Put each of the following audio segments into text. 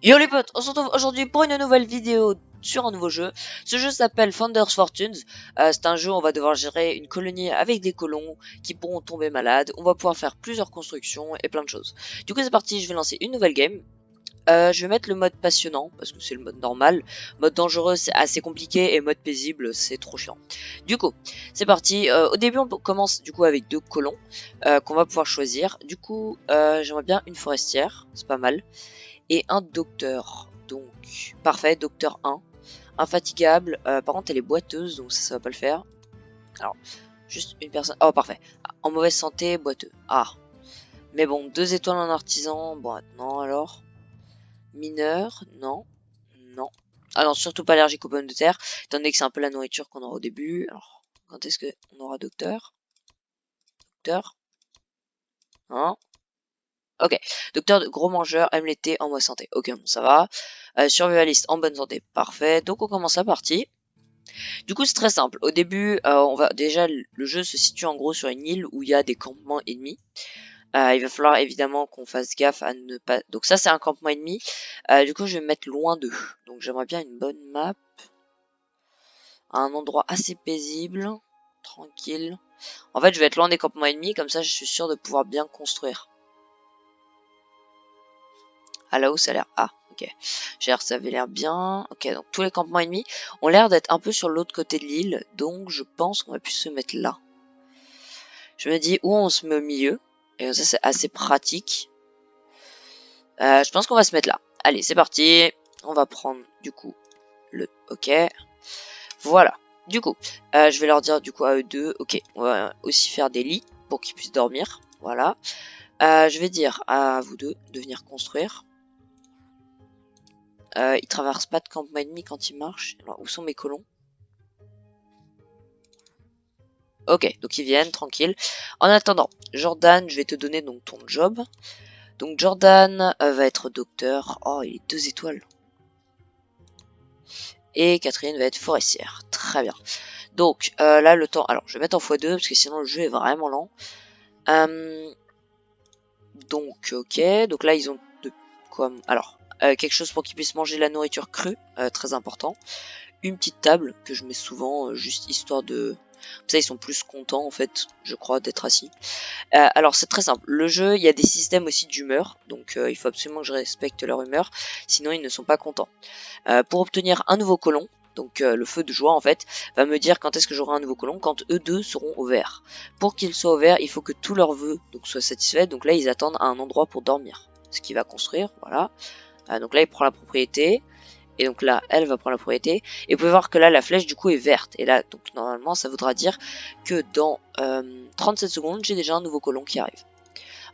Yo les potes, on se retrouve aujourd'hui pour une nouvelle vidéo sur un nouveau jeu. Ce jeu s'appelle Founders Fortunes. C'est un jeu où on va devoir gérer une colonie avec des colons qui pourront tomber malades. On va pouvoir faire plusieurs constructions et plein de choses. Du coup c'est parti, je vais lancer une nouvelle game. Je vais mettre le mode passionnant parce que c'est le mode normal. Mode dangereux c'est assez compliqué et mode paisible c'est trop chiant. Du coup c'est parti. Au début on commence du coup avec deux colons qu'on va pouvoir choisir. Du coup j'aimerais bien une forestière, c'est pas mal. Et un docteur. Donc, parfait, docteur 1. Infatigable. Par contre, elle est boiteuse, donc ça va pas le faire. Alors, juste une personne. Oh, parfait. En mauvaise santé, boiteux. Ah. Mais bon, 2 étoiles en artisan. Bon, non, alors. Mineur, non. Non. Ah non, surtout pas allergique aux pommes de terre. Étant donné que c'est un peu la nourriture qu'on aura au début. Alors, quand est-ce qu'on aura docteur? Docteur? Hein? Ok. Docteur de gros mangeur, aime l'été, en mauvaise santé. Ok, bon, ça va. Survivaliste en bonne santé. Parfait. Donc, on commence la partie. Du coup, c'est très simple. Au début, on va déjà le jeu se situe en gros sur une île où il y a des campements ennemis. Il va falloir évidemment qu'on fasse gaffe à ne pas. Donc ça, c'est un campement ennemi. Du coup, je vais me mettre loin d'eux. Donc j'aimerais bien une bonne map, à un endroit assez paisible, tranquille. En fait, je vais être loin des campements ennemis, comme ça, je suis sûr de pouvoir bien construire. Ah là-haut, ça a l'air. Ah, ok. Ça avait l'air bien. Ok, donc tous les campements ennemis ont l'air d'être un peu sur l'autre côté de l'île, donc je pense qu'on va plus se mettre là. Je me dis où on se met au milieu. Et ça, c'est assez pratique. Je pense qu'on va se mettre là. Allez, c'est parti. On va prendre, du coup, le... Ok. Voilà. Du coup, je vais leur dire, du coup, à eux deux, ok, on va aussi faire des lits pour qu'ils puissent dormir. Voilà. Je vais dire à vous deux de venir construire. Ils traversent pas de campement ennemi quand ils marchent. Alors, où sont mes colons? Ok, donc ils viennent, tranquille. En attendant, Jordan, je vais te donner donc ton job. Donc Jordan va être docteur. Oh, il est 2 étoiles. Et Catherine va être forestière. Très bien. Donc là, le temps... Alors, je vais mettre en x2 parce que sinon le jeu est vraiment lent. Donc, ok. Donc là, ils ont de quoi... Alors, quelque chose pour qu'ils puissent manger la nourriture crue. Très important. Une petite table que je mets souvent, juste histoire de... Comme ça, ils sont plus contents, en fait, je crois, d'être assis. Alors c'est très simple, le jeu, il y a des systèmes aussi d'humeur, donc il faut absolument que je respecte leur humeur, sinon ils ne sont pas contents. Pour obtenir un nouveau colon, donc le feu de joie en fait, va me dire quand est-ce que j'aurai un nouveau colon, quand eux deux seront au vert. Pour qu'ils soient au vert, il faut que tous leurs vœux donc, soient satisfaits, donc là ils attendent à un endroit pour dormir. Ce qu'il va construire, voilà. Donc là il prend la propriété, et donc là, elle va prendre la propriété. Et vous pouvez voir que là, la flèche du coup est verte. Et là, donc normalement, ça voudra dire que dans 37 secondes, j'ai déjà un nouveau colon qui arrive.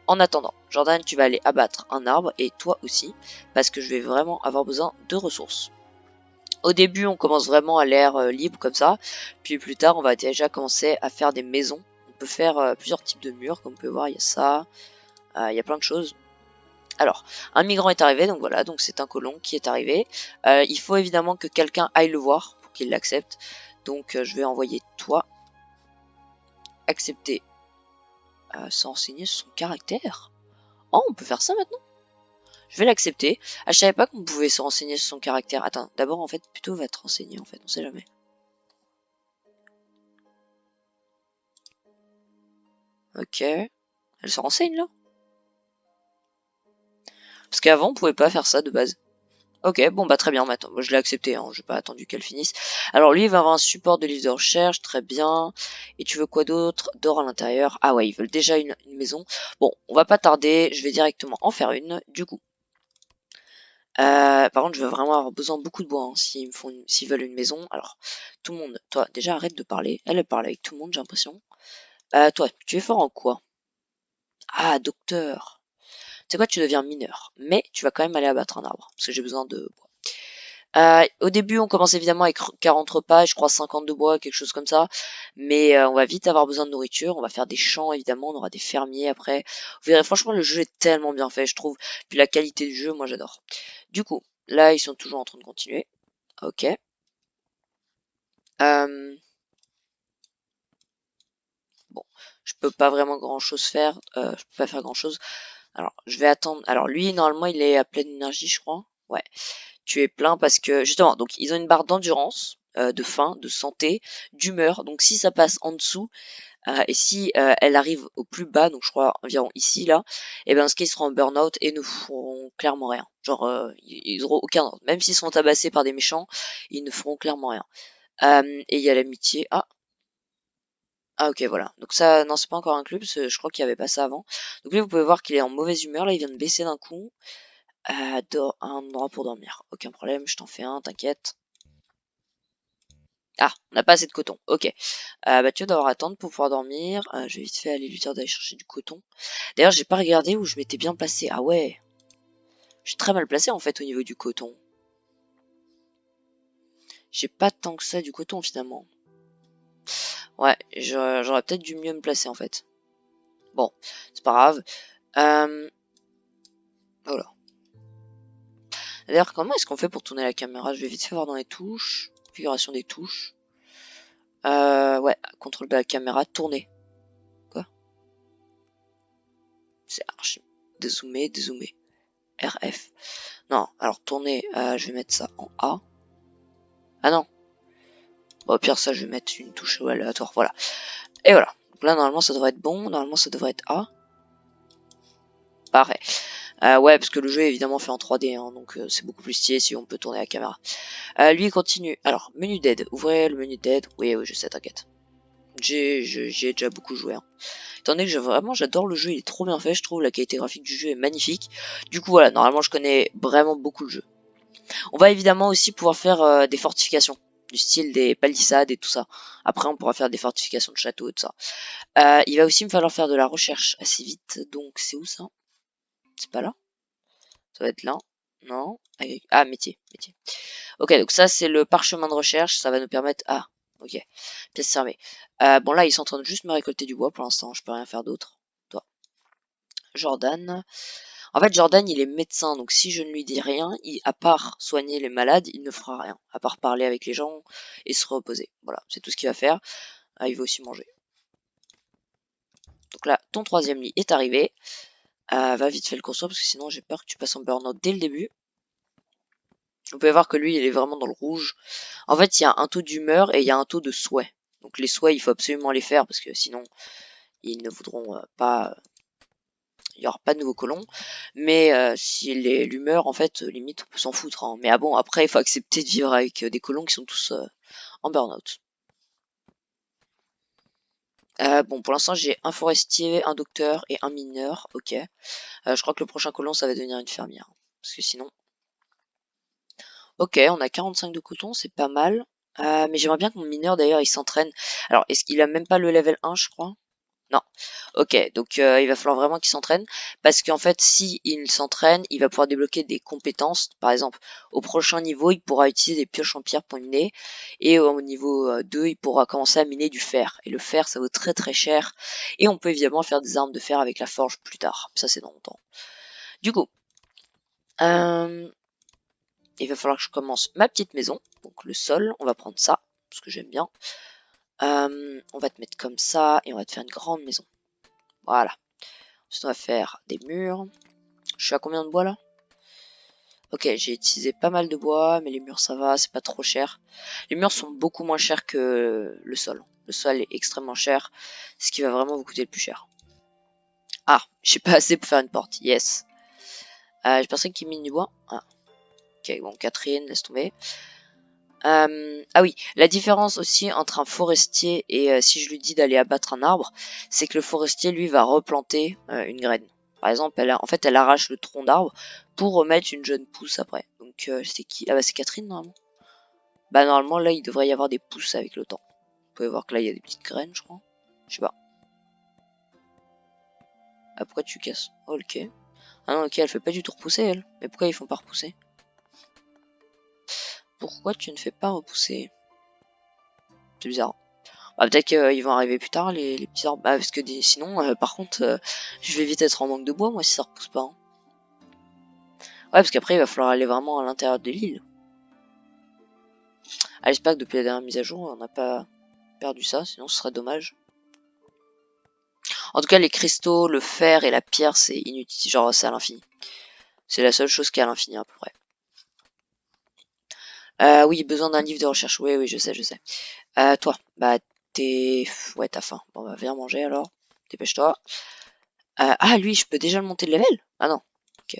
En attendant, Jordan, tu vas aller abattre un arbre et toi aussi, parce que je vais vraiment avoir besoin de ressources. Au début, on commence vraiment à l'air libre comme ça. Puis plus tard, on va déjà commencer à faire des maisons. On peut faire plusieurs types de murs, comme vous pouvez voir, il y a ça, il y a plein de choses. Alors, un migrant est arrivé, donc voilà, donc c'est un colon qui est arrivé. Il faut évidemment que quelqu'un aille le voir pour qu'il l'accepte. Donc je vais envoyer toi accepter sans renseigner son caractère. Oh, on peut faire ça maintenant. Je vais l'accepter. Ah, je savais pas qu'on pouvait se renseigner sur son caractère. Attends, d'abord en fait, plutôt va te renseigner en fait, on sait jamais. Ok, elle se renseigne là. Parce qu'avant on pouvait pas faire ça de base. Ok, bon bah très bien maintenant. Moi je l'ai accepté, hein, j'ai pas attendu qu'elle finisse. Alors lui il va avoir un support de livre de recherche, très bien. Et tu veux quoi d'autre? D'or à l'intérieur. Ah ouais, ils veulent déjà une maison. Bon, on va pas tarder, je vais directement en faire une, du coup. Par contre, je vais vraiment avoir besoin de beaucoup de bois hein, s'ils veulent une maison. Alors, tout le monde, toi, déjà arrête de parler. Elle parle avec tout le monde, j'ai l'impression. Toi, tu es fort en quoi? Ah, docteur. Tu sais quoi, tu deviens mineur. Mais tu vas quand même aller abattre un arbre, parce que j'ai besoin de bois. Au début, on commence évidemment avec 40 repas, je crois 50 de bois, quelque chose comme ça. Mais on va vite avoir besoin de nourriture. On va faire des champs, évidemment. On aura des fermiers après. Vous verrez, franchement, le jeu est tellement bien fait, je trouve. Puis la qualité du jeu, moi, j'adore. Du coup, là, ils sont toujours en train de continuer. Ok. Euh, bon, je peux pas vraiment grand-chose faire. Je peux pas faire grand-chose. Alors, je vais attendre. Alors, lui, normalement, il est à pleine énergie, je crois. Ouais, tu es plein parce que justement, donc ils ont une barre d'endurance, de faim, de santé, d'humeur. Donc si ça passe en dessous, et si elle arrive au plus bas, donc je crois environ ici là, et ben ce qu'ils seront en burn-out et ne feront clairement rien. Genre ils auront aucun ordre. Même s'ils sont tabassés par des méchants, ils ne feront clairement rien. Et il y a l'amitié. Ah ok voilà. Donc ça, non c'est pas encore inclus parce que je crois qu'il y avait pas ça avant. Donc là vous pouvez voir qu'il est en mauvaise humeur, là il vient de baisser d'un coup. Un endroit pour dormir. Aucun problème, je t'en fais un, t'inquiète. Ah, on n'a pas assez de coton. Ok. Bah tu vas devoir attendre pour pouvoir dormir. Je vais vite fait aller lui dire d'aller chercher du coton. D'ailleurs, j'ai pas regardé où je m'étais bien placé. Ah ouais. Je suis très mal placé en fait au niveau du coton. J'ai pas tant que ça du coton finalement. Ouais, j'aurais peut-être dû mieux me placer en fait. Bon, c'est pas grave. Voilà. D'ailleurs, comment est-ce qu'on fait pour tourner la caméra? Je vais vite fait voir dans les touches. Configuration des touches. Ouais, contrôle de la caméra, tourner. Quoi? C'est archi. Dézoomer, dézoomer. RF. Non, alors tourner, je vais mettre ça en A. Ah non. Bon, au pire, ça, je vais mettre une touche aléatoire. Voilà. Et voilà. Donc là, normalement, ça devrait être bon. Normalement, ça devrait être A. Parfait. Ouais, parce que le jeu est évidemment fait en 3D, hein, donc c'est beaucoup plus stylé si on peut tourner la caméra. Lui, il continue. Alors, menu d'aide. Ouvrez le menu d'aide. Oui, oui, je sais, t'inquiète. J'y ai déjà beaucoup joué. Hein. Étant donné que vraiment j'adore le jeu, il est trop bien fait, je trouve la qualité graphique du jeu est magnifique. Du coup voilà, normalement je connais vraiment beaucoup le jeu. On va évidemment aussi pouvoir faire des fortifications, du style des palissades et tout ça. Après on pourra faire des fortifications de château et tout ça. Il va aussi me falloir faire de la recherche assez vite, donc c'est où ça? C'est pas là? Ça va être là? Non? Ah, métier, métier. Ok, donc ça c'est le parchemin de recherche, ça va nous permettre... Ah, ok, pièce fermée. Bon là ils sont en train de juste me récolter du bois pour l'instant, je peux rien faire d'autre. Toi, Jordan. En fait Jordan il est médecin, donc si je ne lui dis rien, à part soigner les malades, il ne fera rien. À part parler avec les gens et se reposer. Voilà, c'est tout ce qu'il va faire. Il va aussi manger. Donc là, ton troisième lit est arrivé. Va vite fait le construire parce que sinon j'ai peur que tu passes en burn-out dès le début. Vous pouvez voir que lui il est vraiment dans le rouge. En fait, il y a un taux d'humeur et il y a un taux de souhait. Donc les souhaits, il faut absolument les faire parce que sinon, ils ne voudront pas... Il n'y aura pas de nouveaux colons. Mais si l'humeur, en fait, limite, on peut s'en foutre. Hein. Mais ah bon, après, il faut accepter de vivre avec des colons qui sont tous en burn-out. Bon, pour l'instant, j'ai un forestier, un docteur et un mineur. Ok. Je crois que le prochain colon, ça va devenir une fermière. Parce que sinon... Ok, on a 45 de coton, c'est pas mal. Mais j'aimerais bien que mon mineur, d'ailleurs, il s'entraîne. Alors, est-ce qu'il a même pas le level 1, je crois? Non. Ok, donc il va falloir vraiment qu'il s'entraîne. Parce qu'en fait, si il s'entraîne, il va pouvoir débloquer des compétences. Par exemple, au prochain niveau, il pourra utiliser des pioches en pierre pour miner. Et au niveau 2, il pourra commencer à miner du fer. Et le fer, ça vaut très très cher. Et on peut évidemment faire des armes de fer avec la forge plus tard. Ça, c'est dans longtemps. Du coup, euh, il va falloir que je commence ma petite maison. Donc le sol, on va prendre ça. Parce que j'aime bien. On va te mettre comme ça. Et on va te faire une grande maison. Voilà. Ensuite, on va faire des murs. Je suis à combien de bois là? Ok, j'ai utilisé pas mal de bois, mais les murs ça va, c'est pas trop cher. Les murs sont beaucoup moins chers que le sol. Le sol est extrêmement cher, ce qui va vraiment vous coûter le plus cher. Ah, j'ai pas assez pour faire une porte, yes. J'ai personne qui mine du bois. Ah, ok, bon, Catherine, laisse tomber. Ah oui, la différence aussi entre un forestier et si je lui dis d'aller abattre un arbre, c'est que le forestier, lui, va replanter une graine. Par exemple, en fait, elle arrache le tronc d'arbre pour remettre une jeune pousse après. Donc, c'est qui? Ah bah, c'est Catherine, normalement. Bah, normalement, là, il devrait y avoir des pousses avec le temps. Vous pouvez voir que là, il y a des petites graines, je crois. Je sais pas. Ah, pourquoi tu casses? Oh, ok. Ah non, ok, elle fait pas du tout repousser, elle. Mais pourquoi ils font pas repousser? Pourquoi tu ne fais pas repousser? C'est bizarre. Bah, peut-être qu'ils vont arriver plus tard, les petits arbres. Bah, parce que sinon, par contre, je vais vite être en manque de bois, moi, si ça repousse pas. Hein. Ouais, parce qu'après, il va falloir aller vraiment à l'intérieur de l'île. Ah, j'espère que depuis la dernière mise à jour, on n'a pas perdu ça, sinon ce serait dommage. En tout cas, les cristaux, le fer et la pierre, c'est inutile. Genre, c'est à l'infini. C'est la seule chose qui est à l'infini, à peu près. Oui, besoin d'un livre de recherche. Oui, oui, je sais, je sais. Toi, bah, t'es... Ouais, t'as faim. Bon, bah, viens manger alors. Dépêche-toi. Ah, lui, je peux déjà le monter de level? Ah non. Ok.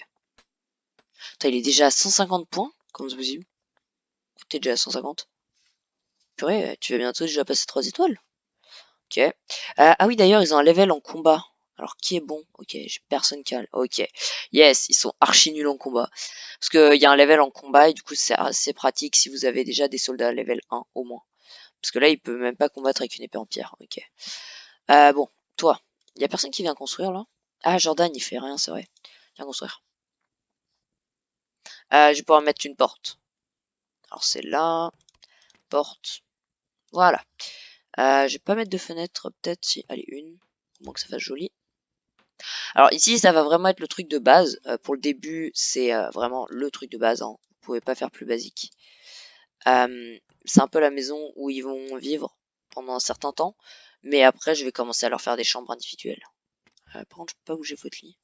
Putain, il est déjà à 150 points? Comment c'est possible? T'es déjà à 150. Purée, tu vas bientôt déjà passer 3 étoiles. Ok. Ah oui, d'ailleurs, ils ont un level en combat. Alors, qui est bon? Ok, j'ai personne qui a... Ok. Yes, ils sont archi nuls en combat. Parce qu'il y a un level en combat et du coup, c'est assez pratique si vous avez déjà des soldats à level 1 au moins. Parce que là, il peut même pas combattre avec une épée en pierre. Ok. Bon, toi, il y a personne qui vient construire là? Ah, Jordan, il fait rien, c'est vrai. Viens construire. Je vais pouvoir mettre une porte. Alors, c'est là. Porte. Voilà. Je vais pas mettre de fenêtre, peut-être si. Allez, une. Au moins que ça fasse joli. Alors ici, ça va vraiment être le truc de base. Pour le début, c'est vraiment le truc de base. Hein. Vous pouvez pas faire plus basique. C'est un peu la maison où ils vont vivre pendant un certain temps. Mais après, je vais commencer à leur faire des chambres individuelles. Par contre, je peux pas bouger votre lit.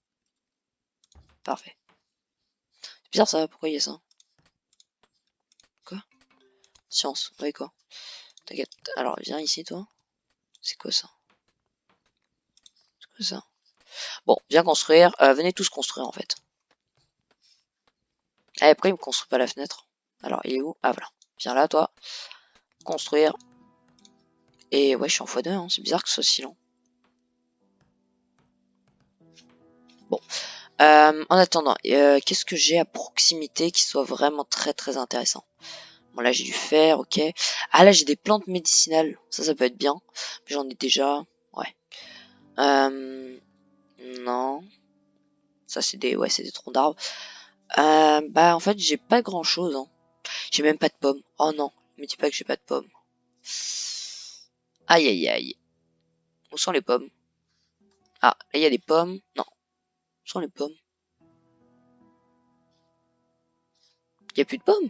Parfait. C'est bizarre ça, pourquoi il y a ça? Quoi? Science, ouais quoi? T'inquiète. Alors, viens ici toi. C'est quoi ça? C'est quoi ça? Bon, viens construire. Venez tous construire en fait. Ah, et après, il me construit pas la fenêtre. Alors, il est où? Ah voilà. Viens là toi. Construire. Et ouais, je suis en x2, hein. C'est bizarre que ce soit si lent. Bon. En attendant, qu'est-ce que j'ai à proximité qui soit vraiment très très intéressant? Bon, là j'ai du fer, ok. Ah, là j'ai des plantes médicinales. Ça peut être bien. J'en ai déjà. Ouais. Non. Ça, ouais, c'est des troncs d'arbres. Bah, en fait, j'ai pas grand chose, hein. J'ai même pas de pommes. Oh non, me dis pas que j'ai pas de pommes. Aïe aïe aïe. Où sont les pommes? Ah, là il y a des pommes. Non. Où sont les pommes? Il y a plus de pommes?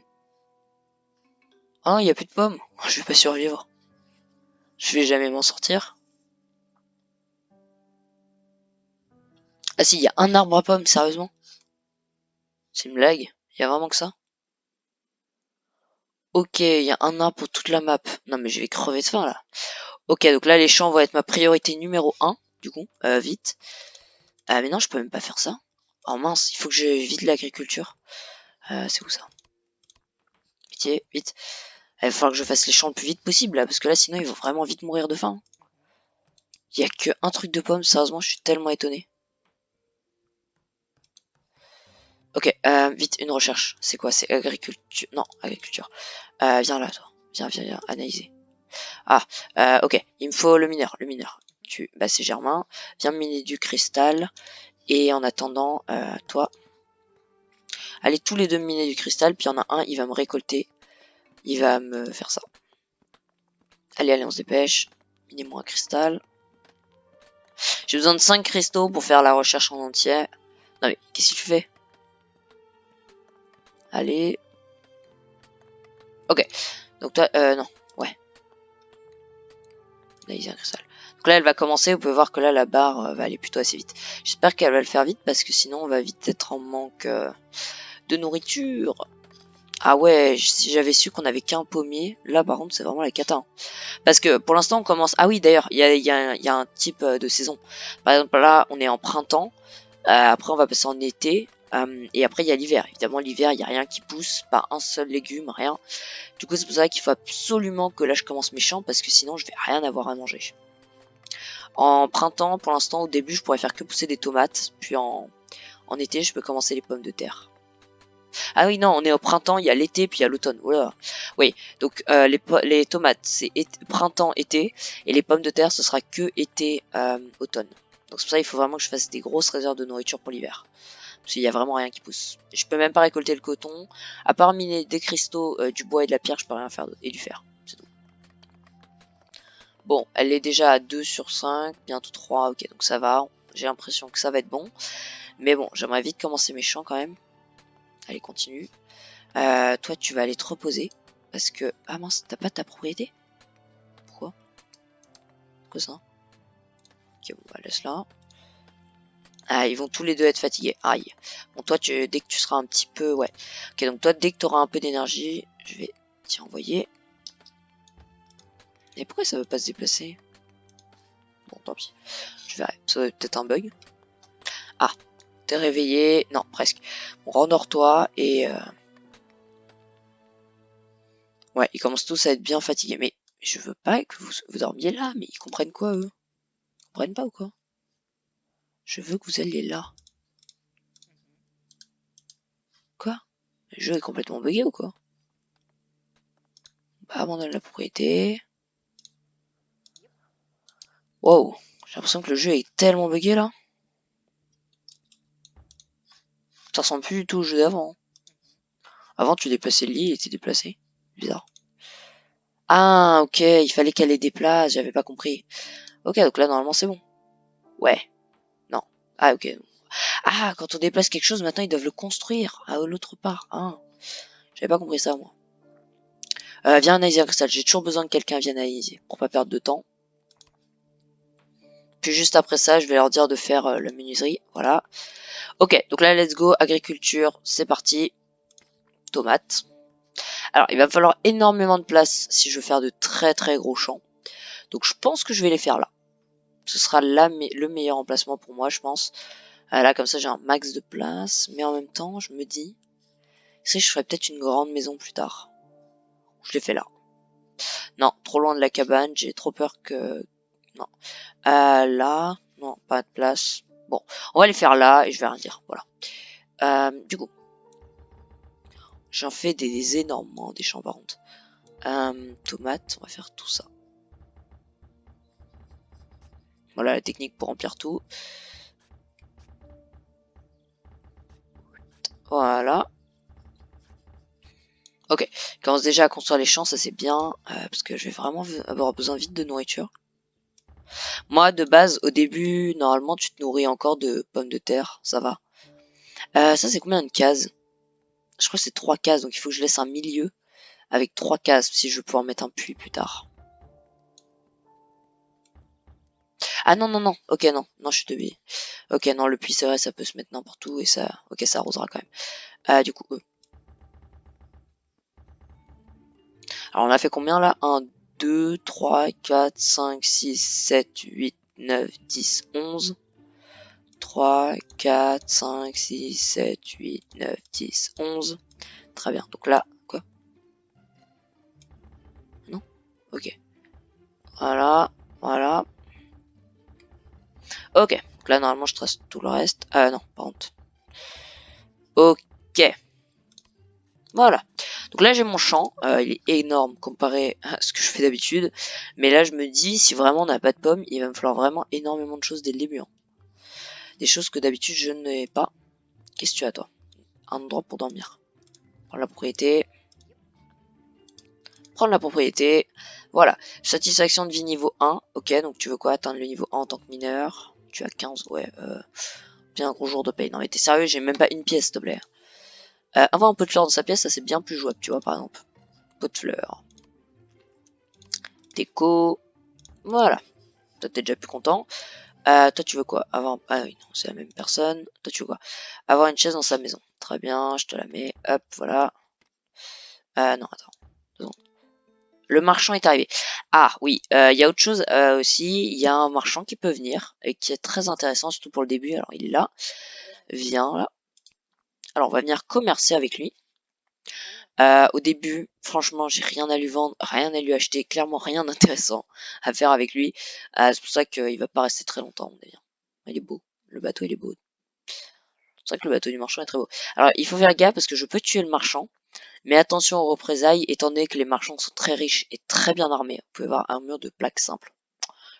Ah non, il y a plus de pommes. Je vais pas survivre. Je vais jamais m'en sortir. Ah si, il y a un arbre à pommes, sérieusement? C'est une blague? Il y a vraiment que ça? Ok, il y a un arbre pour toute la map. Non mais je vais crever de faim là. Ok, donc là les champs vont être ma priorité numéro 1, du coup, vite. Ah mais non, je peux même pas faire ça. Oh mince, il faut que je vide l'agriculture. C'est où ça? Pitié, vite. Il va falloir que je fasse les champs le plus vite possible là, parce que là sinon ils vont vraiment vite mourir de faim. Il y a que un truc de pomme, sérieusement, je suis tellement étonné. Ok, vite, une recherche. C'est quoi? C'est agriculture. Non, agriculture. Viens là, toi. Viens, analyser. Ah, ok, il me faut le mineur, Bah, c'est Germain. Viens me miner du cristal. Et en attendant, toi, allez tous les deux me miner du cristal. Puis il y en a un, il va me récolter. Il va me faire ça. Allez, on se dépêche. Minez-moi un cristal. J'ai besoin de 5 cristaux pour faire la recherche en entier. Non mais, qu'est-ce que tu fais? Allez. Ok. Donc toi, non. Ouais. Analyser un cristal. Donc là, elle va commencer. Vous pouvez voir que là, la barre va aller plutôt assez vite. J'espère qu'elle va le faire vite parce que sinon, on va vite être en manque de nourriture. Ah ouais, si j'avais su qu'on avait qu'un pommier, là par contre c'est vraiment la cata. Hein. Parce que pour l'instant on commence... Ah oui d'ailleurs, il y a un type de saison. Par exemple là on est en printemps, après on va passer en été, et après il y a l'hiver. Évidemment l'hiver il n'y a rien qui pousse, pas un seul légume, rien. Du coup c'est pour ça qu'il faut absolument que là je commence mes champs parce que sinon je vais rien avoir à manger. En printemps pour l'instant au début je pourrais faire que pousser des tomates, puis en été je peux commencer les pommes de terre. Ah oui, non, on est au printemps, il y a l'été, puis il y a l'automne. Voilà. Oui, donc les tomates, c'est printemps, été, et les pommes de terre, ce sera que été, automne. Donc c'est pour ça qu'il faut vraiment que je fasse des grosses réserves de nourriture pour l'hiver. Parce qu'il n'y a vraiment rien qui pousse. Je peux même pas récolter le coton. À part miner des cristaux, du bois et de la pierre, je peux rien faire d'autre. Et du fer, c'est tout. Bon, elle est déjà à 2 sur 5, bientôt 3, ok, donc ça va. J'ai l'impression que ça va être bon. Mais bon, j'aimerais vite commencer mes champs quand même. Allez, continue. Toi, tu vas aller te reposer. Parce que... Ah mince, t'as pas ta propriété? Pourquoi? Pourquoi ça? Ok, bon, bah laisse là. Ah, ils vont tous les deux être fatigués. Aïe. Bon, toi, dès que tu seras un petit peu... Ouais. Ok, donc toi, dès que tu auras un peu d'énergie, Je vais t'y envoyer. Et pourquoi ça veut pas se déplacer? Bon, tant pis. Je verrai. Ça doit être peut-être un bug. Ah, t'es réveillé. Non, presque. Bon, rendors-toi et... Ouais, ils commencent tous à être bien fatigués. Mais je veux pas que vous dormiez là. Mais ils comprennent quoi, eux? Ils comprennent pas ou quoi? Je veux que vous alliez là. Quoi? Le jeu est complètement bugué ou quoi? Bah, abandonne la propriété. Wow, j'ai l'impression que le jeu est tellement bugué là. Ça ressemble plus du tout au jeu d'avant. Avant, tu déplaçais le lit, il était déplacé. Bizarre. Ah, ok, il fallait qu'elle les déplace, j'avais pas compris. Ok, donc là, normalement, c'est bon. Ouais, non. Ah, ok. Ah, quand on déplace quelque chose, maintenant, ils doivent le construire à l'autre part. Ah, j'avais pas compris ça, moi. Viens analyser un cristal, j'ai toujours besoin que quelqu'un vienne analyser, pour pas perdre de temps. Puis juste après ça, je vais leur dire de faire la menuiserie, voilà. Ok, donc là, let's go, agriculture, c'est parti. Tomates. Alors, il va me falloir énormément de place si je veux faire de très très gros champs. Donc, je pense que je vais les faire là. Ce sera là le meilleur emplacement pour moi, je pense. Là, comme ça, j'ai un max de place. Mais en même temps, je me dis, si je ferais peut-être une grande maison plus tard. Je l'ai fait là. Non, trop loin de la cabane. J'ai trop peur que... Non. Là, non, pas de place. Bon, on va les faire là et je vais rien dire. Voilà. Du coup, j'en fais des énormes, des champs par contre. Tomates, on va faire tout ça. Voilà la technique pour remplir tout. Voilà. Ok, je commence déjà à construire les champs, ça c'est bien, parce que je vais vraiment avoir besoin vite de nourriture. Moi, de base, au début, normalement, tu te nourris encore de pommes de terre, ça va. Ça c'est combien de cases? Je crois que c'est 3 cases, donc il faut que je laisse un milieu avec 3 cases, si je veux pouvoir mettre un puits plus tard. Ah non, non, non, ok, non, non, je suis teubé. Ok, non, le puits, c'est vrai, ça peut se mettre n'importe où, et ça, ok, ça arrosera quand même. Du coup, alors on a fait combien là? 1, 2, 3, 4, 5, 6, 7, 8, 9, 10, 11. 3, 4, 5, 6, 7, 8, 9, 10, 11. Très bien. Donc là, quoi? Non? Ok. Voilà. Voilà. Ok. Donc là, normalement, je trace tout le reste. Ah non, par contre. Ok. Voilà. Donc là, j'ai mon champ. Il est énorme comparé à ce que je fais d'habitude. Mais là, je me dis, si vraiment on n'a pas de pommes, il va me falloir vraiment énormément de choses dès le début, hein. Des choses que d'habitude, je n'ai pas. Qu'est-ce que tu as, toi? Un endroit pour dormir. Prendre la propriété. Prendre la propriété. Voilà. Satisfaction de vie niveau 1. Ok, donc tu veux quoi? Atteindre le niveau 1 en tant que mineur. Tu as 15, ouais. Bien un gros jour de paye. Non mais t'es sérieux, j'ai même pas une pièce, s'il te plaît. Avoir un pot de fleurs dans sa pièce, ça c'est bien plus jouable, tu vois, par exemple. Pot de fleurs. Déco. Voilà. Toi t'es déjà plus content. Toi tu veux quoi? Avoir... Ah oui, non, c'est la même personne. Toi tu veux quoi? Avoir une chaise dans sa maison. Très bien, je te la mets. Hop, voilà. Non, attends. 2 secondes. Le marchand est arrivé. Ah oui, il y a autre chose aussi. Il y a un marchand qui peut venir et qui est très intéressant, surtout pour le début. Alors il est là. Viens là. Alors on va venir commercer avec lui. Au début, franchement, j'ai rien à lui vendre, rien à lui acheter, clairement rien d'intéressant à faire avec lui. C'est pour ça qu'il va pas rester très longtemps, on est bien. Il est beau. Le bateau, il est beau. C'est vrai que le bateau du marchand est très beau. Alors il faut faire gaffe parce que je peux tuer le marchand. Mais attention aux représailles, étant donné que les marchands sont très riches et très bien armés. Vous pouvez avoir un mur de plaques simples.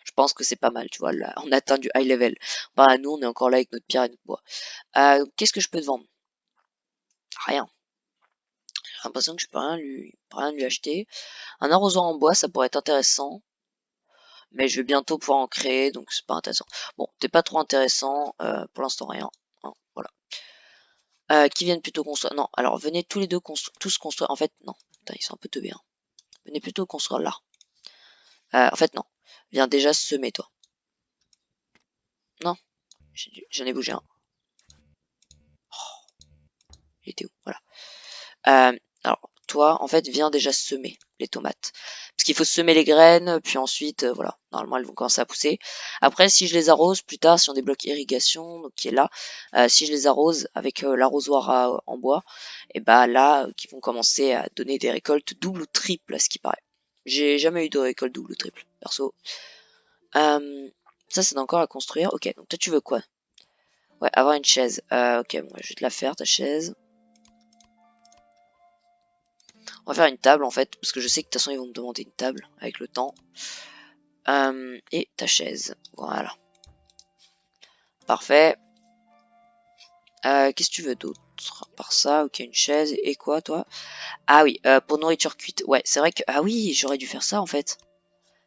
Je pense que c'est pas mal, tu vois, là, on atteint du high level. Bah, nous, on est encore là avec notre pierre et notre bois. Qu'est-ce que je peux te vendre? Rien. J'ai l'impression que je peux rien lui acheter. Un arrosoir en bois, ça pourrait être intéressant. Mais je vais bientôt pouvoir en créer, donc c'est pas intéressant. Bon, t'es pas trop intéressant, pour l'instant rien. Hein, voilà. Qui viennent plutôt construire? Non, alors venez tous les deux tous construire. En fait, non. Putain, ils sont un peu teubés, hein. Venez plutôt construire là. En fait, non. Viens déjà semer, toi. Non, j'en ai bougé un. Il était où? Voilà. Alors, toi, en fait, viens déjà semer les tomates. Parce qu'il faut semer les graines, puis ensuite, voilà, normalement, elles vont commencer à pousser. Après, si je les arrose plus tard, si on débloque irrigation, donc qui est là, si je les arrose avec l'arrosoir en bois, et bah là, qui vont commencer à donner des récoltes double ou triple, à ce qui paraît. J'ai jamais eu de récolte double ou triple, perso. Ça, c'est encore à construire. Ok, donc toi, tu veux quoi? Ouais, avoir une chaise. Ok, bon, je vais te la faire, ta chaise. On va faire une table en fait, parce que je sais que de toute façon ils vont me demander une table avec le temps. Et ta chaise, voilà. Parfait. Qu'est-ce que tu veux d'autre? Par ça, ok, une chaise. Et quoi toi? Ah oui, pour nourriture cuite. Ouais, c'est vrai que... Ah oui, j'aurais dû faire ça en fait.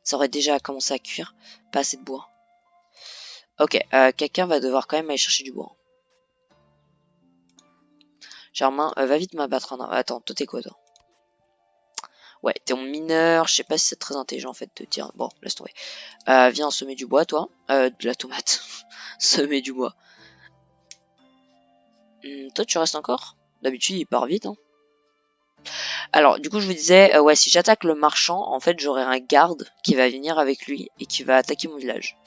Ça aurait déjà commencé à cuire. Pas assez de bois. Ok, quelqu'un va devoir quand même aller chercher du bois. Germain, va vite m'abattre. Attends, toi t'es quoi toi? Ouais, t'es en mineur, je sais pas si c'est très intelligent en fait de dire. Bon, laisse tomber. Viens semer du bois, toi. De la tomate. Semer du bois. Toi, tu restes encore? D'habitude, il part vite, hein. Alors, du coup, je vous disais, ouais, si j'attaque le marchand, en fait, j'aurai un garde qui va venir avec lui et qui va attaquer mon village.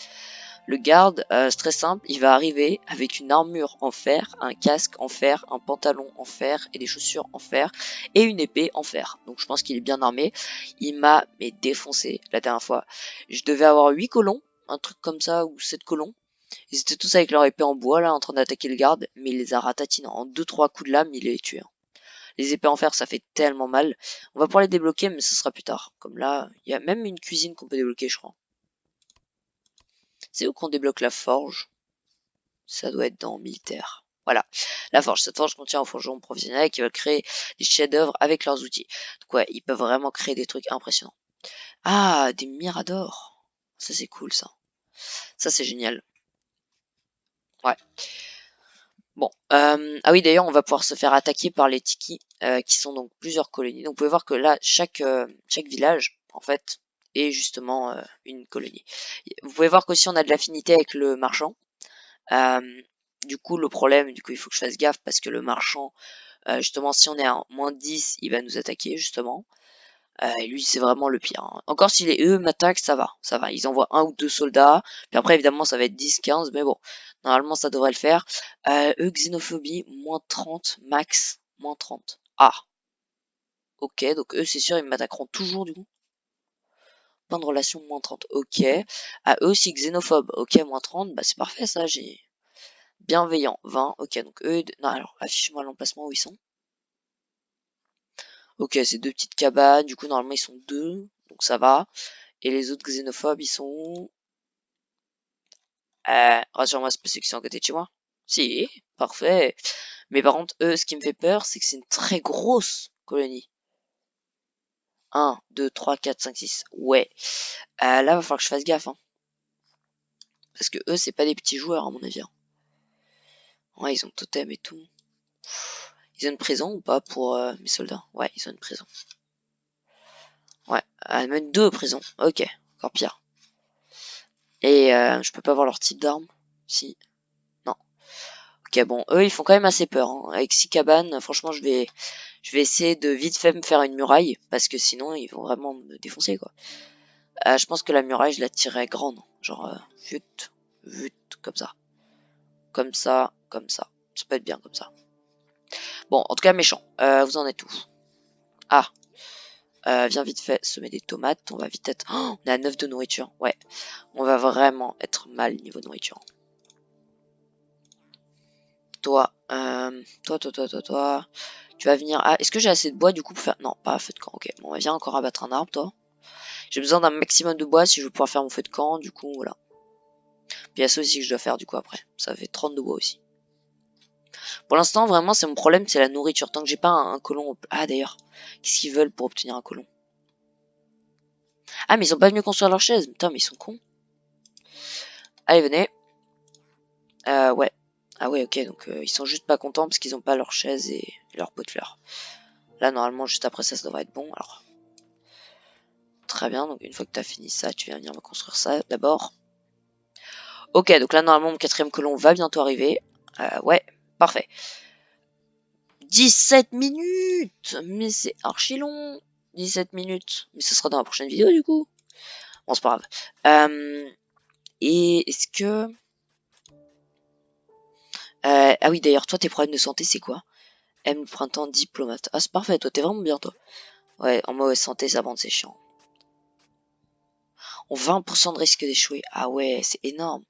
Le garde, c'est très simple, il va arriver avec une armure en fer, un casque en fer, un pantalon en fer et des chaussures en fer et une épée en fer. Donc je pense qu'il est bien armé. Il m'a défoncé la dernière fois. Je devais avoir 8 colons, un truc comme ça, ou 7 colons. Ils étaient tous avec leur épée en bois là en train d'attaquer le garde, mais il les a ratatinés en 2-3 coups de lame, il les tué. Les épées en fer ça fait tellement mal. On va pouvoir les débloquer mais ce sera plus tard. Comme là, il y a même une cuisine qu'on peut débloquer je crois. C'est où qu'on débloque la forge? Ça doit être dans militaire. Voilà, la forge. Cette forge contient un forgeron professionnel qui va créer des chefs-d'œuvre avec leurs outils. Donc ouais, ils peuvent vraiment créer des trucs impressionnants. Ah, des miradors. Ça c'est cool ça. Ça c'est génial. Ouais. Bon, ah oui d'ailleurs on va pouvoir se faire attaquer par les Tiki, qui sont donc plusieurs colonies. Donc vous pouvez voir que là chaque village en fait est justement une colonie. Vous pouvez voir qu'aussi on a de l'affinité avec le marchand. Du coup le problème, du coup il faut que je fasse gaffe parce que le marchand, justement si on est à -10 il va nous attaquer justement. Et lui c'est vraiment le pire, hein. Encore si eux m'attaquent ça va. Ils envoient un ou deux soldats, puis après évidemment ça va être 10-15, mais bon, normalement ça devrait le faire. Eux xénophobie, -30 max, -30. Ah, ok, donc eux c'est sûr ils m'attaqueront toujours du coup. Point de relation -30, ok. Eux aussi xénophobes, ok, -30, bah c'est parfait ça, j'ai bienveillant, 20, ok, donc eux, non alors affiche-moi l'emplacement où ils sont. Ok, c'est deux petites cabanes, du coup normalement ils sont deux, donc ça va. Et les autres xénophobes ils sont où? Rassure-moi, c'est pas ceux qui sont à côté de chez moi. Si, parfait. Mais par contre, eux, ce qui me fait peur, c'est que c'est une très grosse colonie. 1, 2, 3, 4, 5, 6. Ouais. Là, va falloir que je fasse gaffe, hein. Parce que eux, c'est pas des petits joueurs, à mon avis, hein. Ouais, ils ont totem et tout. Ils ont une prison ou pas pour mes soldats? Ouais, ils ont une prison. Ouais, même deux prisons. Ok, encore pire. Et je peux pas voir leur type d'arme? Si. Non. Ok, bon, eux, ils font quand même assez peur, hein. Avec 6 cabanes, franchement, je vais essayer de vite fait me faire une muraille, parce que sinon, ils vont vraiment me défoncer, quoi. Je pense que la muraille, je la tirerais grande. Genre, vut, vut, comme ça. Comme ça, comme ça. Ça peut être bien comme ça. Bon, en tout cas, méchant. Vous en êtes où? Ah, viens vite fait semer des tomates. On va vite être... Oh, on est à 9 de nourriture. Ouais, on va vraiment être mal niveau nourriture. Toi, toi. Tu vas venir... Ah, est-ce que j'ai assez de bois du coup pour faire... Non, pas un feu de camp. Ok, bon, viens encore abattre un arbre, toi. J'ai besoin d'un maximum de bois si je veux pouvoir faire mon feu de camp, du coup, voilà. Puis il y a ça aussi que je dois faire, du coup, après. Ça fait 30 de bois aussi. Pour l'instant, vraiment, c'est mon problème, c'est la nourriture. Tant que j'ai pas un colon... Ah, d'ailleurs, qu'est-ce qu'ils veulent pour obtenir un colon? Ah, mais ils sont pas venus construire leur chaise. Putain, mais ils sont cons. Allez, venez. Ouais. Ah ouais, ok, donc ils sont juste pas contents parce qu'ils ont pas leur chaise et leur pot de fleurs. Là, normalement, juste après ça, ça devrait être bon, alors... Très bien, donc une fois que tu as fini ça, tu viens venir me construire ça d'abord. Ok, donc là normalement mon quatrième colon va bientôt arriver. Ouais, parfait. 17 minutes! Mais c'est archi long. 17 minutes. Mais ce sera dans la prochaine vidéo du coup. Bon, c'est pas grave. Et est-ce que... ah oui, d'ailleurs, toi, tes problèmes de santé, c'est quoi? M, le printemps, diplomate. Ah, c'est parfait, toi, t'es vraiment bien, toi. Ouais, en mauvaise santé, ça bande, c'est chiant. On 20% de risque d'échouer. Ah ouais, c'est énorme.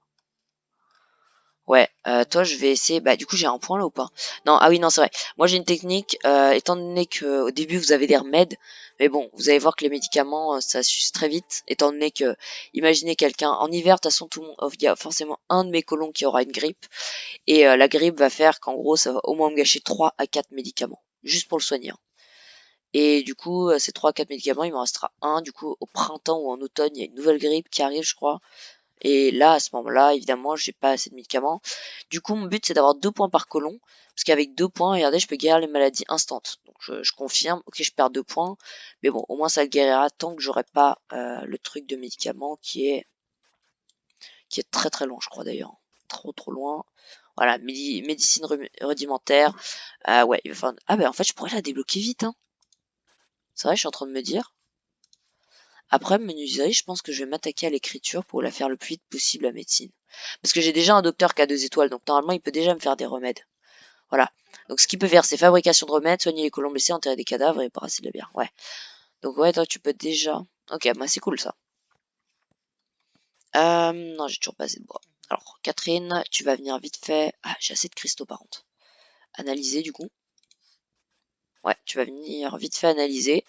Ouais, toi je vais essayer. Bah du coup j'ai un point là ou pas? Non, ah oui non c'est vrai. Moi j'ai une technique, étant donné que au début vous avez des remèdes, mais bon vous allez voir que les médicaments ça s'use très vite, étant donné que imaginez quelqu'un en hiver, de toute façon tout le monde, il y a forcément un de mes colons qui aura une grippe, et la grippe va faire qu'en gros ça va au moins me gâcher 3 à 4 médicaments, juste pour le soigner, hein. Et du coup ces 3 à 4 médicaments il m'en restera un, du coup au printemps ou en automne il y a une nouvelle grippe qui arrive je crois. Et là, à ce moment-là, évidemment, j'ai pas assez de médicaments. Du coup, mon but, c'est d'avoir 2 points par colon. Parce qu'avec 2 points, regardez, je peux guérir les maladies instantes. Donc, je confirme. Ok, je perds 2 points. Mais bon, au moins, ça le guérira tant que j'aurai pas le truc de médicament qui est très très long, je crois d'ailleurs. Trop loin. Voilà, médecine rudimentaire. Ouais, enfin, ah ben en fait, je pourrais la débloquer vite, hein. C'est vrai, je suis en train de me dire. Après, menuiserie, je pense que je vais m'attaquer à l'écriture pour la faire le plus vite possible à médecine. Parce que j'ai déjà un docteur qui a 2 étoiles, donc normalement il peut déjà me faire des remèdes. Voilà. Donc ce qu'il peut faire, c'est fabrication de remèdes, soigner les colons blessés, enterrer des cadavres et brasser de la bière. Ouais. Donc ouais, toi tu peux déjà... Ok, bah c'est cool ça. Non, j'ai toujours pas assez de bois. Alors, Catherine, tu vas venir vite fait... Ah, j'ai assez de cristaux par contre. Analyser du coup. Ouais, tu vas venir vite fait analyser.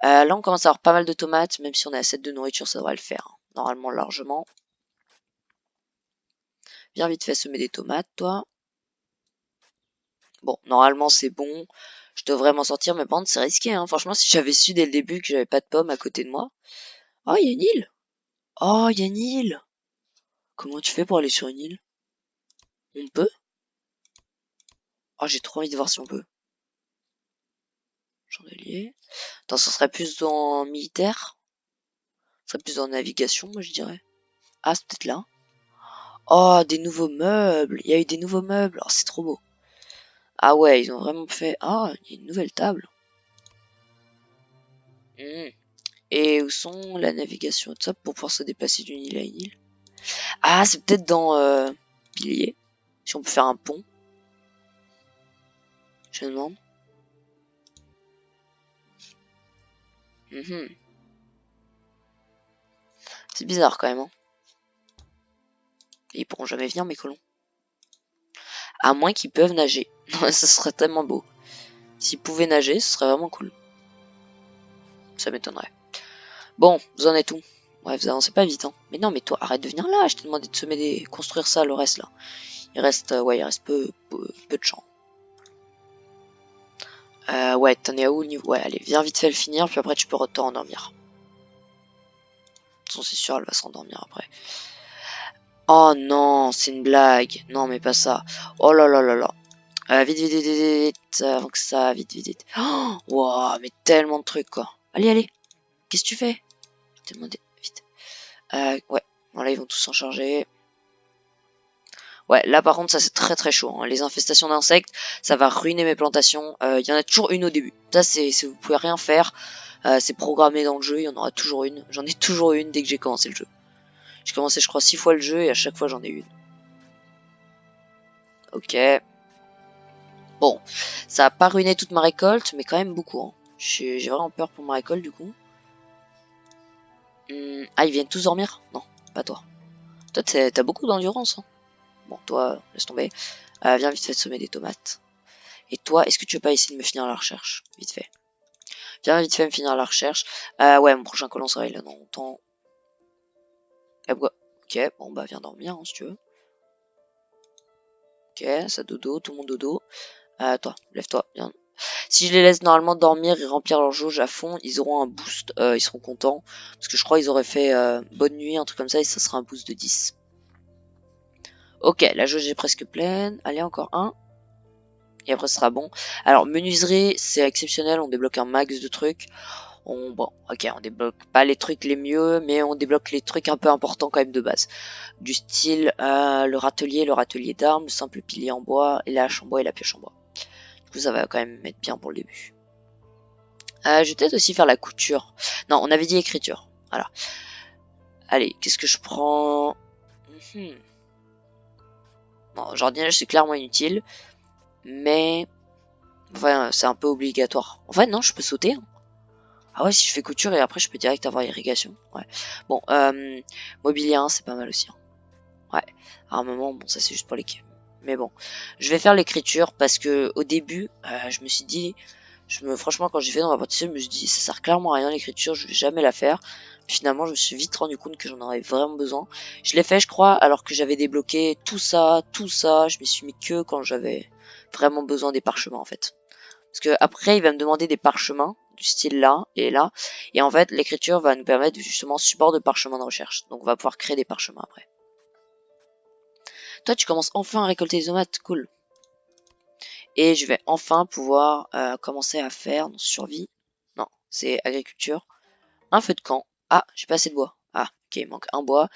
Là, on commence à avoir pas mal de tomates, même si on a assez de nourriture, ça devrait le faire, hein. Normalement, largement. Viens vite fait semer des tomates, toi. Bon, normalement, c'est bon. Je devrais m'en sortir, mais par contre, c'est risqué, hein. Franchement, si j'avais su dès le début que j'avais pas de pommes à côté de moi. Oh, il y a une île. Oh, il y a une île. Comment tu fais pour aller sur une île? On peut? Oh, j'ai trop envie de voir si on peut. Chandelier. Attends, ça serait plus dans militaire? Ça serait plus dans navigation, moi, je dirais. Ah, c'est peut-être là. Oh, des nouveaux meubles. Il y a eu des nouveaux meubles. Oh, c'est trop beau. Ah ouais, ils ont vraiment fait... Ah, il y a une nouvelle table. Hmm. Et où sont la navigation et tout ça pour pouvoir se déplacer d'une île à une île? Ah, c'est peut-être dans Pilier. Si on peut faire un pont. Je me demande. Mhm. C'est bizarre quand même, hein. Et ils pourront jamais venir, mes colons. À moins qu'ils peuvent nager. Ça serait tellement beau. S'ils pouvaient nager, ce serait vraiment cool. Ça m'étonnerait. Bon, vous en êtes où? Ouais, vous avancez pas vite, hein. Mais non, mais toi, arrête de venir là. Je t'ai demandé de semer des... construire ça, le reste, là. Il reste, ouais, il reste peu de champs. Ouais, t'en es à où le niveau? Ouais, allez, viens vite fait le finir, puis après tu peux retourner endormir. De toute façon, c'est sûr, elle va s'endormir après. Oh non, c'est une blague. Non, mais pas ça. Oh là là là là. Vite, vite, vite, vite, vite, avant que ça, vite, vite, vite. Oh, wow, mais tellement de trucs, quoi. Allez, allez. Qu'est-ce que tu fais? Je t'ai demandé, vite. Ouais. Voilà, ils vont tous s'en charger. Ouais, là par contre, ça c'est très très chaud, hein. Les infestations d'insectes, ça va ruiner mes plantations. Il y en a toujours une au début. Ça, vous pouvez rien faire. C'est programmé dans le jeu, il y en aura toujours une. J'en ai toujours une dès que j'ai commencé le jeu. J'ai commencé, je crois, 6 fois le jeu et à chaque fois j'en ai une. Ok. Bon, ça a pas ruiné toute ma récolte, mais quand même beaucoup, hein. J'ai vraiment peur pour ma récolte du coup. Ah, ils viennent tous dormir? Non, pas toi. Toi, t'as beaucoup d'endurance, hein. Bon, toi, laisse tomber. Viens vite fait semer des tomates. Et toi, est-ce que tu veux pas essayer de me finir la recherche? Vite fait. Viens vite fait me finir la recherche. Ouais, mon prochain colon sera là dans longtemps. Ok, bon bah viens dormir, hein, si tu veux. Ok, ça dodo, tout le monde dodo. Toi, lève-toi, viens. Si je les laisse normalement dormir et remplir leur jauge à fond, ils auront un boost, ils seront contents. Parce que je crois qu'ils auraient fait bonne nuit, un truc comme ça, et ça sera un boost de 10. Ok, la jauge est presque pleine. Allez, encore un. Et après, ce sera bon. Alors, menuiserie, c'est exceptionnel, on débloque un max de trucs. Bon, ok, on débloque pas les trucs les mieux, mais on débloque les trucs un peu importants quand même de base. Du style le râtelier d'armes, le simple pilier en bois, et la hache en bois et la pioche en bois. Du coup, coup, ça va quand même mettre bien pour le début. Je vais peut-être aussi faire la couture. Non, on avait dit écriture. Voilà. Allez, qu'est-ce que je prends? Bon, jardinage, c'est clairement inutile. Mais... Enfin, c'est un peu obligatoire. En fait, non, je peux sauter. Hein. Ah ouais, si je fais couture et après, je peux direct avoir irrigation. Ouais. Bon, mobilier 1, c'est pas mal aussi. Hein. Ouais. À un moment, bon, ça c'est juste pour l'équipe. Mais bon, je vais faire l'écriture parce que au début, je me suis dit... franchement, quand j'ai fait dans ma pâtisserie, je me suis dit, ça sert clairement à rien l'écriture, je vais jamais la faire. Puis finalement, je me suis vite rendu compte que j'en aurais vraiment besoin. Je l'ai fait, je crois, alors que j'avais débloqué tout ça, tout ça. Je me suis mis que quand j'avais vraiment besoin des parchemins, en fait. Parce que après, il va me demander des parchemins du style là et là. Et en fait, l'écriture va nous permettre justement support de parchemin de recherche. Donc, on va pouvoir créer des parchemins après. Toi, tu commences enfin à récolter des tomates, cool. Et je vais enfin pouvoir commencer à faire dans survie. Non, c'est agriculture. Un feu de camp. Ah, j'ai pas assez de bois. Ah, ok, il manque un bois.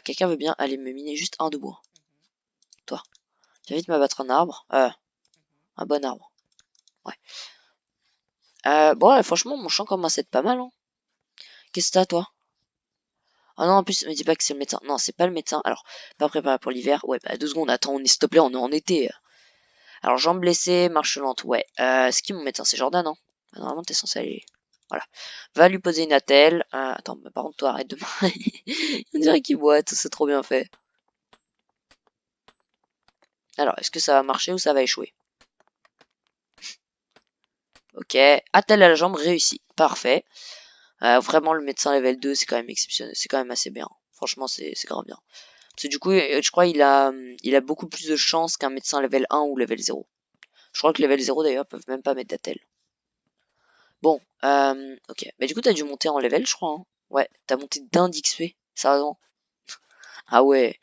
Quelqu'un veut bien aller me miner juste un de bois. Toi. Viens vite m'abattre un arbre. Un bon arbre. Ouais. Bon, ouais, franchement, mon champ commence à être pas mal. Hein. Qu'est-ce que t'as, toi? Ah non, en plus, me dis pas que c'est le médecin. Non, c'est pas le médecin. Alors, pas préparé pour l'hiver. Ouais, bah 2 secondes. Attends, s'il te plaît, on est en été. Alors, jambes blessées, marche lente. Ouais. C'est qui mon médecin? C'est Jordan, non? Normalement, t'es censé aller... Voilà. Va lui poser une attelle. Attends, mais par contre, toi, arrête de marrer. On dirait qu'il boite. C'est trop bien fait. Alors, est-ce que ça va marcher ou ça va échouer? Ok, attelle à la jambe, réussi. Parfait. Vraiment, le médecin level 2, c'est quand même exceptionnel. C'est quand même assez bien. Franchement, c'est grave bien. Parce que du coup, je crois il a beaucoup plus de chances qu'un médecin level 1 ou level 0. Je crois que level 0, d'ailleurs, peuvent même pas mettre d'attelle. Bon, ok. Mais du coup, t'as dû monter en level, je crois. Hein. Ouais, t'as monté d'un d'XP. Sérieusement. Ah ouais,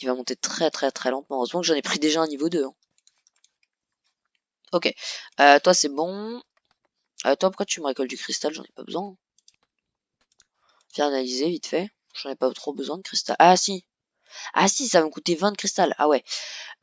il va monter très très très lentement. Heureusement que j'en ai pris déjà un niveau 2. Hein. Ok. Toi, c'est bon. Toi, pourquoi tu me récoltes du cristal? J'en ai pas besoin. Viens analyser vite fait. J'en ai pas trop besoin de cristal. Ah si. Ah si, ça va me coûter 20 de cristal. Ah ouais.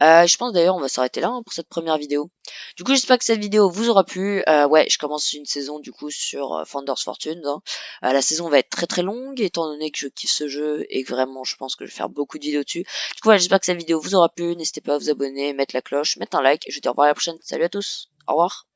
Je pense d'ailleurs on va s'arrêter là hein, pour cette première vidéo. Du coup j'espère que cette vidéo vous aura plu. Ouais, je commence une saison du coup sur Founders Fortunes. Hein. La saison va être très très longue étant donné que je kiffe ce jeu et que vraiment je pense que je vais faire beaucoup de vidéos dessus. Du coup voilà, j'espère que cette vidéo vous aura plu. N'hésitez pas à vous abonner, mettre la cloche, mettre un like et je vous dis au revoir à la prochaine. Salut à tous. Au revoir.